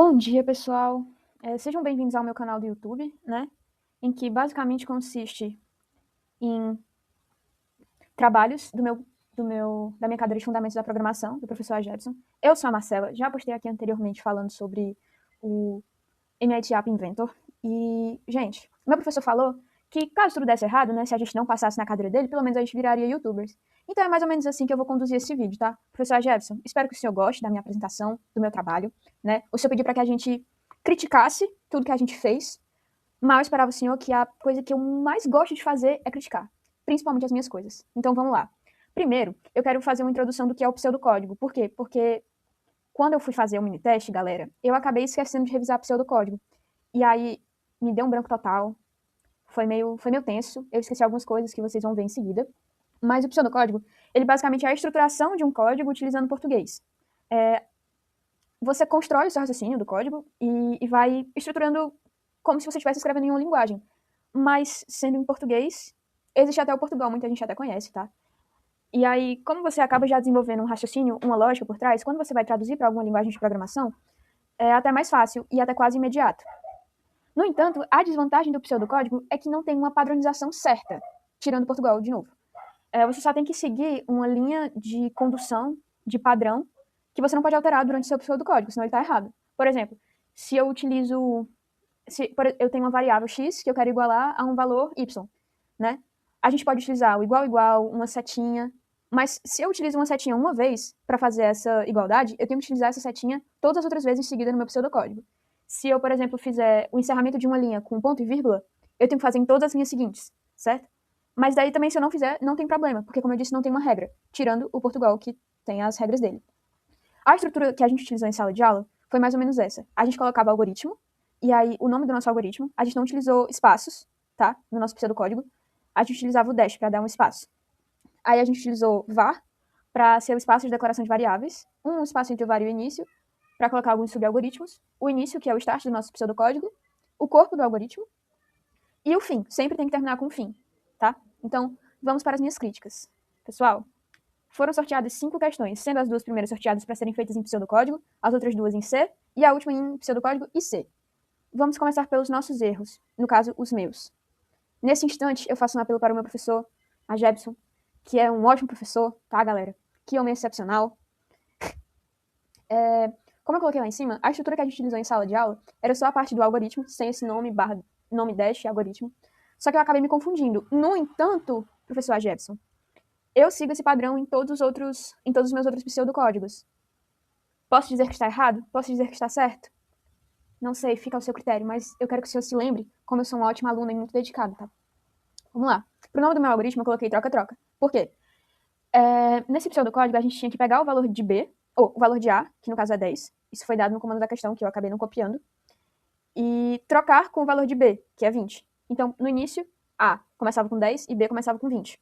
Bom dia, pessoal. Sejam bem-vindos ao meu canal do YouTube, né? Em que basicamente consiste em trabalhos da minha cadeira de Fundamentos da Programação, do professor Jefferson. Eu sou a Marcela, já postei aqui anteriormente falando sobre o MIT App Inventor. E, gente, meu professor falou que caso tudo desse errado, né, se a gente não passasse na cadeira dele, pelo menos a gente viraria YouTubers. Então é mais ou menos assim que eu vou conduzir esse vídeo, tá? Professor Jefferson, espero que o senhor goste da minha apresentação, do meu trabalho, né? O senhor pediu para que a gente criticasse tudo que a gente fez, mas eu esperava o senhor que a coisa que eu mais gosto de fazer é criticar, principalmente as minhas coisas. Então vamos lá. Primeiro, eu quero fazer uma introdução do que é o pseudocódigo. Por quê? Porque quando eu fui fazer o mini teste, galera, eu acabei esquecendo de revisar pseudocódigo. E aí me deu um branco total. Foi meio tenso. Eu esqueci algumas coisas que vocês vão ver em seguida. Mas o pseudocódigo, ele basicamente é a estruturação de um código utilizando português. Você constrói o seu raciocínio do código e vai estruturando como se você estivesse escrevendo em uma linguagem. Mas, sendo em português, existe até o Portugal, muita gente até conhece, tá? E aí, como você acaba já desenvolvendo um raciocínio, uma lógica por trás, quando você vai traduzir para alguma linguagem de programação, é até mais fácil e até quase imediato. No entanto, a desvantagem do pseudocódigo é que não tem uma padronização certa, tirando Portugal de novo. Você só tem que seguir uma linha de condução, de padrão, que você não pode alterar durante o seu pseudocódigo, senão ele está errado. Por exemplo, se eu utilizo. Eu tenho uma variável x que eu quero igualar a um valor y, né? A gente pode utilizar o igual, uma setinha, mas se eu utilizo uma setinha uma vez para fazer essa igualdade, eu tenho que utilizar essa setinha todas as outras vezes em seguida no meu pseudocódigo. Se eu, por exemplo, fizer o encerramento de uma linha com ponto e vírgula, eu tenho que fazer em todas as linhas seguintes, certo? Mas daí também, se eu não fizer, não tem problema, porque, como eu disse, não tem uma regra, tirando o Portugal, que tem as regras dele. A estrutura que a gente utilizou em sala de aula foi mais ou menos essa. A gente colocava algoritmo, e aí o nome do nosso algoritmo, a gente não utilizou espaços, tá? No nosso pseudocódigo. A gente utilizava o dash para dar um espaço. Aí a gente utilizou var para ser o espaço de declaração de variáveis, um espaço entre o var e o início, para colocar alguns subalgoritmos, o início, que é o start do nosso pseudocódigo, o corpo do algoritmo, e o fim. Sempre tem que terminar com o fim, tá? Então, vamos para as minhas críticas. Pessoal, foram sorteadas 5 questões, sendo as 2 primeiras sorteadas para serem feitas em pseudocódigo, as outras 2 em C, e a última em pseudocódigo e C. Vamos começar pelos nossos erros, no caso, os meus. Nesse instante, eu faço um apelo para o meu professor, a Jebson, que é um ótimo professor, tá, galera? Que homem excepcional. Como eu coloquei lá em cima, a estrutura que a gente utilizou em sala de aula era só a parte do algoritmo, sem esse nome dash, algoritmo. Só que eu acabei me confundindo. No entanto, professor Jebson, eu sigo esse padrão em todos os meus outros pseudocódigos. Posso dizer que está errado? Posso dizer que está certo? Não sei, fica ao seu critério, mas eu quero que o senhor se lembre como eu sou uma ótima aluna e muito dedicada, tá? Vamos lá. Pro nome do meu algoritmo eu coloquei troca-troca. Por quê? Nesse pseudocódigo a gente tinha que pegar o valor de B, ou o valor de A, que no caso é 10. Isso foi dado no comando da questão, que eu acabei não copiando. E trocar com o valor de B, que é 20. Então, no início, A começava com 10 e B começava com 20.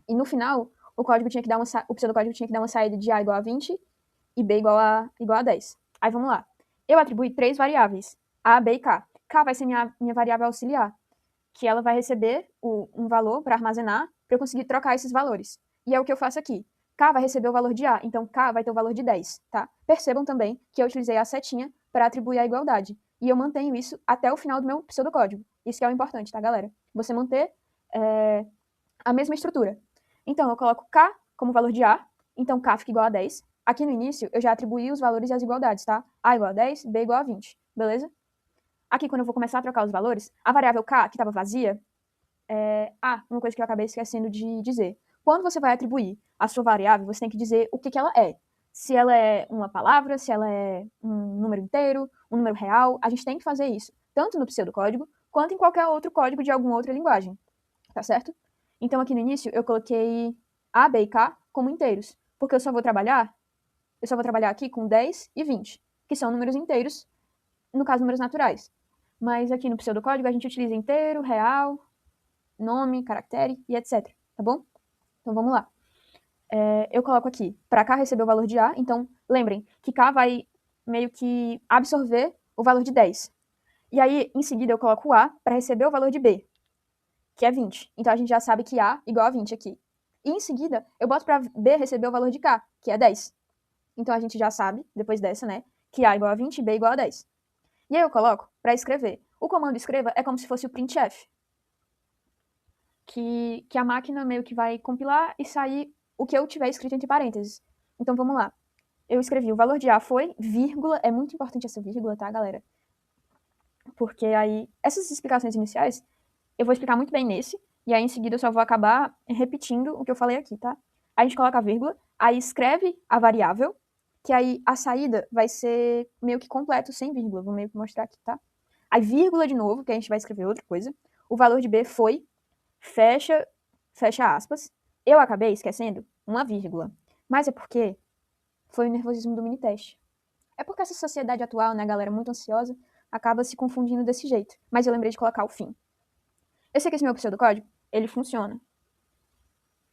E no final, o pseudocódigo tinha que dar uma saída de A igual a 20 e B igual a 10. Aí vamos lá. Eu atribuí 3 variáveis, A, B e K. K vai ser minha variável auxiliar, que ela vai receber um valor para armazenar, para eu conseguir trocar esses valores. E é o que eu faço aqui. K vai receber o valor de A, então K vai ter o valor de 10, tá? Percebam também que eu utilizei a setinha para atribuir a igualdade. E eu mantenho isso até o final do meu pseudocódigo. Isso que é o importante, tá, galera? Você manter a mesma estrutura. Então, eu coloco K como valor de A, então K fica igual a 10. Aqui no início, eu já atribuí os valores e as igualdades, tá? A igual a 10, B igual a 20, beleza? Aqui, quando eu vou começar a trocar os valores, a variável K, que estava vazia, uma coisa que eu acabei esquecendo de dizer. Quando você vai atribuir a sua variável, você tem que dizer o que ela é. Se ela é uma palavra, se ela é um número inteiro, um número real, a gente tem que fazer isso, tanto no pseudocódigo, quanto em qualquer outro código de alguma outra linguagem, tá certo? Então, aqui no início, eu coloquei A, B e K como inteiros, porque eu só vou trabalhar aqui com 10 e 20, que são números inteiros, no caso, números naturais. Mas aqui no pseudocódigo a gente utiliza inteiro, real, nome, caractere e etc. Tá bom? Então vamos lá. Eu coloco aqui, para K receber o valor de A, então lembrem que K vai meio que absorver o valor de 10. E aí, em seguida, eu coloco o A para receber o valor de B, que é 20. Então a gente já sabe que A igual a 20 aqui. E em seguida, eu boto para B receber o valor de K, que é 10. Então a gente já sabe, depois dessa, né, que A igual a 20 e B igual a 10. E aí eu coloco para escrever. O comando escreva é como se fosse o printf, que a máquina meio que vai compilar e sair o que eu tiver escrito entre parênteses. Então vamos lá. Eu escrevi o valor de A foi, vírgula, é muito importante essa vírgula, tá, galera? Porque aí, essas explicações iniciais, eu vou explicar muito bem nesse, e aí em seguida eu só vou acabar repetindo o que eu falei aqui, tá? Aí a gente coloca a vírgula, aí escreve a variável, que aí a saída vai ser meio que completo, sem vírgula, vou meio que mostrar aqui, tá? Aí vírgula de novo, que a gente vai escrever outra coisa. O valor de B foi, fecha aspas. Eu acabei esquecendo uma vírgula. Mas é porque foi o nervosismo do mini-teste. É porque essa sociedade atual, né, galera, muito ansiosa, acaba se confundindo desse jeito. Mas eu lembrei de colocar o fim. Eu sei que esse meu pseudocódigo, ele funciona.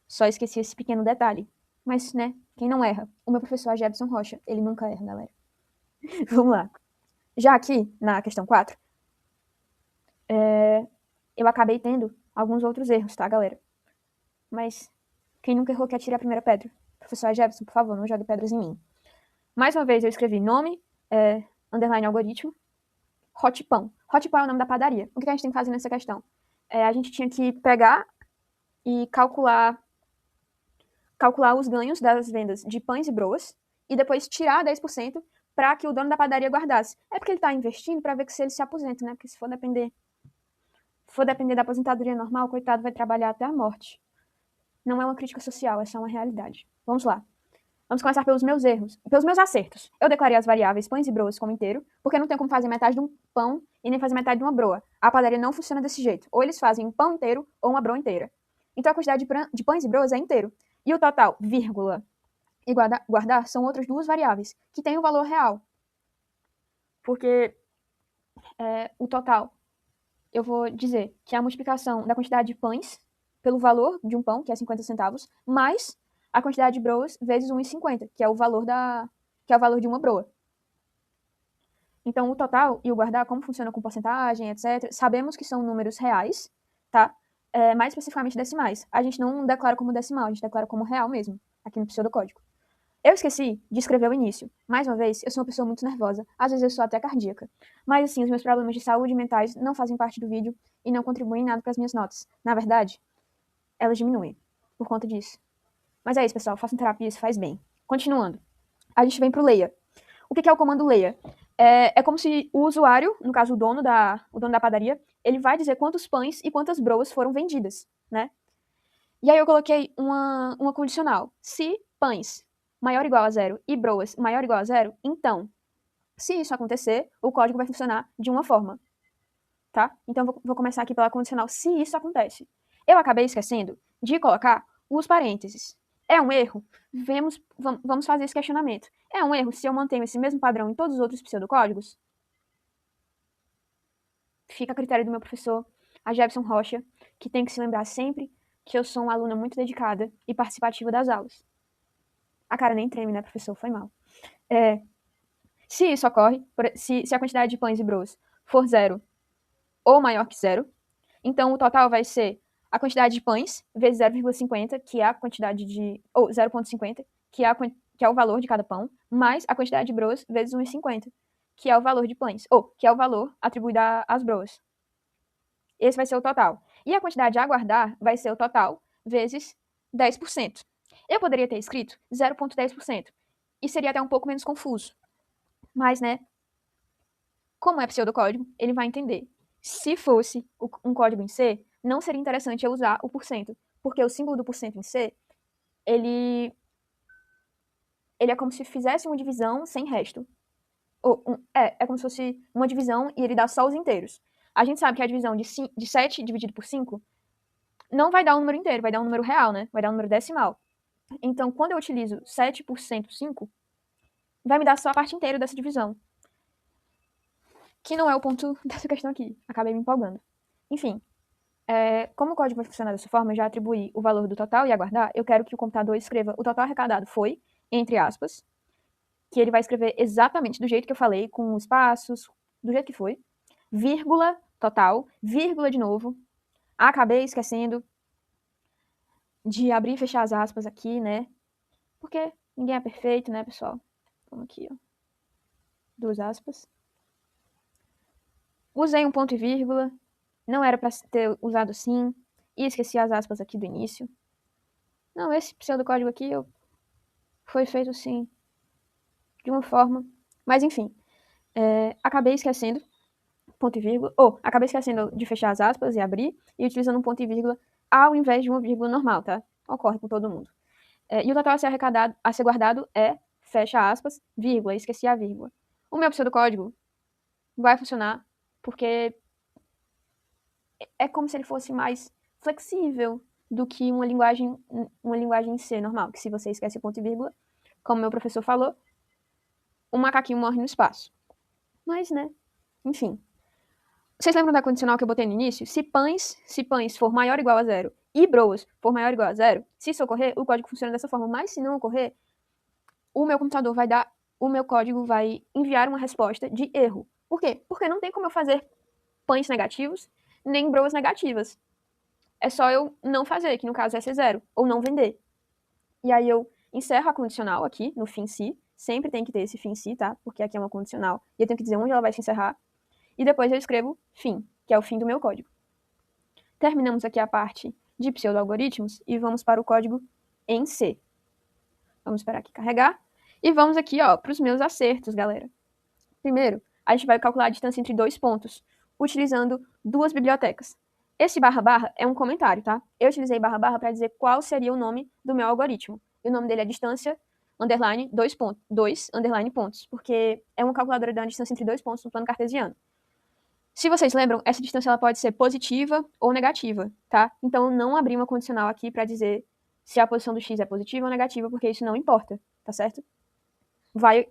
Só esqueci esse pequeno detalhe. Mas, né, quem não erra? O meu professor Jefferson Rocha, ele nunca erra, galera. Vamos lá. Já aqui, na questão 4, eu acabei tendo alguns outros erros, tá, galera? Mas quem nunca errou que atire a primeira pedra. Professor Jefferson, por favor, não jogue pedras em mim. Mais uma vez eu escrevi nome, underline algoritmo, hotpão. Hotpão é o nome da padaria. O que a gente tem que fazer nessa questão? A gente tinha que pegar e calcular os ganhos das vendas de pães e broas e depois tirar 10% para que o dono da padaria guardasse. É porque ele está investindo para ver que se ele se aposenta, né? Porque se for depender da aposentadoria normal, o coitado vai trabalhar até a morte. Não é uma crítica social, é só uma realidade. Vamos lá. Vamos começar pelos meus erros, pelos meus acertos. Eu declarei as variáveis pães e broas como inteiro, porque não tem como fazer metade de um pão e nem fazer metade de uma broa. A padaria não funciona desse jeito. Ou eles fazem um pão inteiro ou uma broa inteira. Então a quantidade de pães e broas é inteiro. E o total, vírgula, e guardar são outras duas variáveis, que têm o valor real. Porque o total, eu vou dizer que é a multiplicação da quantidade de pães pelo valor de um pão, que é 50 centavos, mais a quantidade de broas vezes 1,50, que é o valor de uma broa. Então, o total e o guardar, como funciona com porcentagem, etc., sabemos que são números reais, tá? Mais especificamente decimais. A gente não declara como decimal, a gente declara como real mesmo, aqui no pseudocódigo. Eu esqueci de escrever o início. Mais uma vez, eu sou uma pessoa muito nervosa. Às vezes eu sou até cardíaca. Mas, assim, os meus problemas de saúde mentais não fazem parte do vídeo e não contribuem em nada para as minhas notas. Na verdade, elas diminuem por conta disso. Mas é isso, pessoal. Façam terapia, isso faz bem. Continuando. A gente vem pro leia. O que é o comando leia? É como se o usuário, no caso o dono da padaria, ele vai dizer quantos pães e quantas broas foram vendidas, né? E aí eu coloquei uma condicional. Se pães maior ou igual a zero e broas maior ou igual a zero, então, se isso acontecer, o código vai funcionar de uma forma, tá? Então vou começar aqui pela condicional se isso acontece. Eu acabei esquecendo de colocar os parênteses. É um erro? Vamos fazer esse questionamento. É um erro se eu mantenho esse mesmo padrão em todos os outros pseudocódigos? Fica a critério do meu professor, a Jefferson Rocha, que tem que se lembrar sempre que eu sou uma aluna muito dedicada e participativa das aulas. A cara nem treme, né, professor? Foi mal. Se isso ocorre, se a quantidade de pães e broas for zero ou maior que zero, então o total vai ser a quantidade de pães vezes 0,50, que é a quantidade de. Ou 0,50, que é o valor de cada pão, mais a quantidade de broas vezes 1,50, que é o valor de pães, ou que é o valor atribuído às broas. Esse vai ser o total. E a quantidade a guardar vai ser o total vezes 10%. Eu poderia ter escrito 0,10%, e seria até um pouco menos confuso. Mas, né, como é pseudocódigo, ele vai entender. Se fosse um código em C, não seria interessante eu usar o porcento, porque o símbolo do porcento em C, ele é como se fizesse uma divisão sem resto. É como se fosse uma divisão e ele dá só os inteiros. A gente sabe que a divisão de 7 dividido por 5 não vai dar um número inteiro, vai dar um número real, né? Vai dar um número decimal. Então, quando eu utilizo 7 por 105, vai me dar só a parte inteira dessa divisão. Que não é o ponto dessa questão aqui. Acabei me empolgando. Enfim, como o código vai funcionar dessa forma, eu já atribuí o valor do total e aguardar, eu quero que o computador escreva o total arrecadado foi, entre aspas, que ele vai escrever exatamente do jeito que eu falei, com espaços, do jeito que foi, vírgula, total, vírgula de novo. Acabei esquecendo de abrir e fechar as aspas aqui, né? Porque ninguém é perfeito, né, pessoal? Vamos aqui, ó. Duas aspas. usei um ponto e vírgula, não era para ter usado sim, e esqueci as aspas aqui do início. Não, esse pseudocódigo aqui foi feito sim, de uma forma, mas enfim, acabei esquecendo ponto e vírgula, ou acabei esquecendo de fechar as aspas e abrir, e utilizando um ponto e vírgula ao invés de uma vírgula normal, tá? Ocorre com todo mundo. E o total a ser guardado é, fecha aspas, vírgula, esqueci a vírgula. O meu pseudocódigo vai funcionar porque é como se ele fosse mais flexível do que uma linguagem em C normal, que se você esquece o ponto e vírgula, como meu professor falou, um macaquinho morre no espaço. Mas, né, enfim. Vocês lembram da condicional que eu botei no início? Se pães for maior ou igual a zero e broas for maior ou igual a zero, se isso ocorrer, o código funciona dessa forma. Mas se não ocorrer, o meu computador o meu código vai enviar uma resposta de erro. Por quê? Porque não tem como eu fazer pães negativos nem broas negativas. É só eu não fazer, que no caso é ser zero, ou não vender. E aí eu encerro a condicional aqui no fim se. Sempre tem que ter esse fim se, tá? Porque aqui é uma condicional e eu tenho que dizer onde ela vai se encerrar. E depois eu escrevo fim, que é o fim do meu código. Terminamos aqui a parte de pseudo-algoritmos e vamos para o código em C. Vamos esperar aqui carregar. E vamos aqui, ó, para os meus acertos, galera. Primeiro, a gente vai calcular a distância entre dois pontos, utilizando duas bibliotecas. Esse barra barra é um comentário, tá? Eu utilizei barra barra para dizer qual seria o nome do meu algoritmo. E o nome dele é distância, underline, dois underline pontos, porque é uma calculadora dando distância entre dois pontos no plano cartesiano. Se vocês lembram, essa distância ela pode ser positiva ou negativa, tá? Então, não abri uma condicional aqui para dizer se a posição do x é positiva ou negativa, porque isso não importa, tá certo?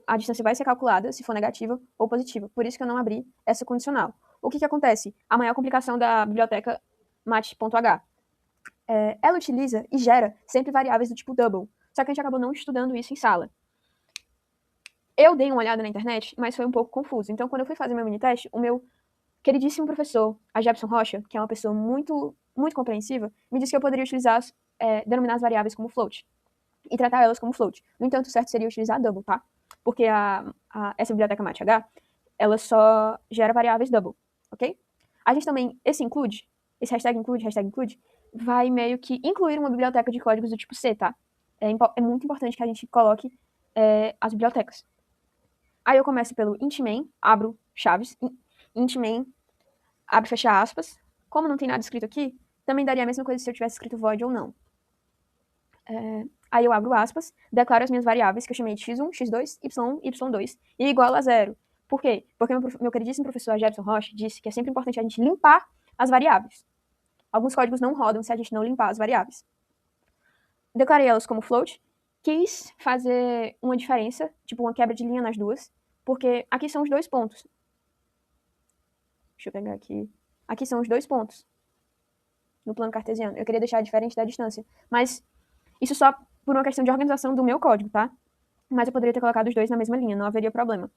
A distância vai ser calculada se for negativa ou positiva. Por isso que eu não abri essa condicional. O que acontece? A maior complicação da biblioteca mat.h. Ela utiliza e gera sempre variáveis do tipo double. Só que a gente acabou não estudando isso em sala. Eu dei uma olhada na internet, mas foi um pouco confuso. Então, quando eu fui fazer meu mini-teste, o meu queridíssimo professor, a Jepson Rocha, que é uma pessoa muito, muito compreensiva, me disse que eu poderia utilizar, denominar as variáveis como float e tratar elas como float. No entanto, o certo seria utilizar double, tá? Porque essa biblioteca MATH, ela só gera variáveis double, ok? A gente também, esse hashtag include, vai meio que incluir uma biblioteca de códigos do tipo C, tá? É muito importante que a gente coloque as bibliotecas. Aí eu começo pelo intmain, abro chaves, intmain, abre e fecha aspas. Como não tem nada escrito aqui, também daria a mesma coisa se eu tivesse escrito void ou não. Aí eu abro aspas, declaro as minhas variáveis, que eu chamei de x1, x2, y1, y2, e igual a zero. Por quê? Porque meu queridíssimo professor Jefferson Rocha disse que é sempre importante a gente limpar as variáveis. Alguns códigos não rodam se a gente não limpar as variáveis. Declarei elas como float, quis fazer uma diferença, tipo uma quebra de linha nas duas, porque aqui são os dois pontos. Deixa eu pegar aqui. Aqui são os dois pontos no plano cartesiano. Eu queria deixar diferente da distância, mas isso só por uma questão de organização do meu código, tá? Mas eu poderia ter colocado os dois na mesma linha, não haveria problema.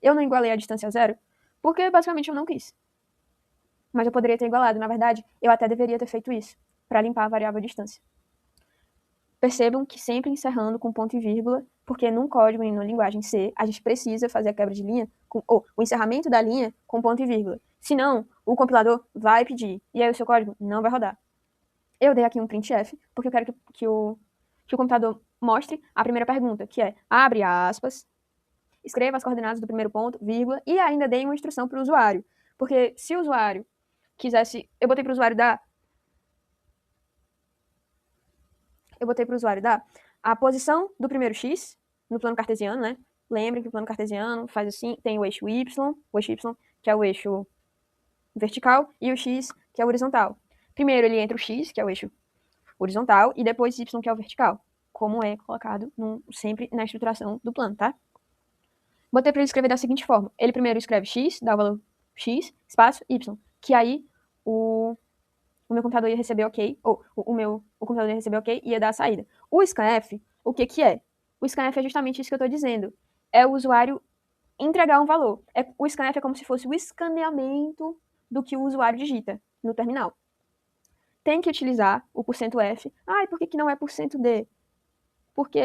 Eu não igualei a distância a zero, porque basicamente eu não quis. Mas eu poderia ter igualado, na verdade, eu até deveria ter feito isso, para limpar a variável distância. Percebam que sempre encerrando com ponto e vírgula, porque num código e numa linguagem C, a gente precisa fazer a quebra de linha, ou o encerramento da linha com ponto e vírgula. Senão, o compilador vai pedir, e aí o seu código não vai rodar. Eu dei aqui um printf, porque eu quero que o computador mostre a primeira pergunta, que é, abre aspas, escreva as coordenadas do primeiro ponto, vírgula, e ainda dei uma instrução para o usuário. Porque se o usuário quisesse... Eu botei para o usuário dar a posição do primeiro x no plano cartesiano, né? Lembrem que o plano cartesiano faz assim, tem o eixo y, que é o eixo vertical, e o x, que é o horizontal. Primeiro ele entra o x, que é o eixo horizontal, e depois y, que é o vertical, como é colocado sempre na estruturação do plano, tá? Botei para ele escrever da seguinte forma. Ele primeiro escreve x, dá o valor x, espaço, y, que aí o meu computador ia receber ok, ou o computador ia receber ok e ia dar a saída. O scanf, o que é? O scanf é justamente isso que eu estou dizendo. É o usuário entregar um valor. O scanf é como se fosse o escaneamento do que o usuário digita no terminal. Tem que utilizar o %f. Por que não é %d? Porque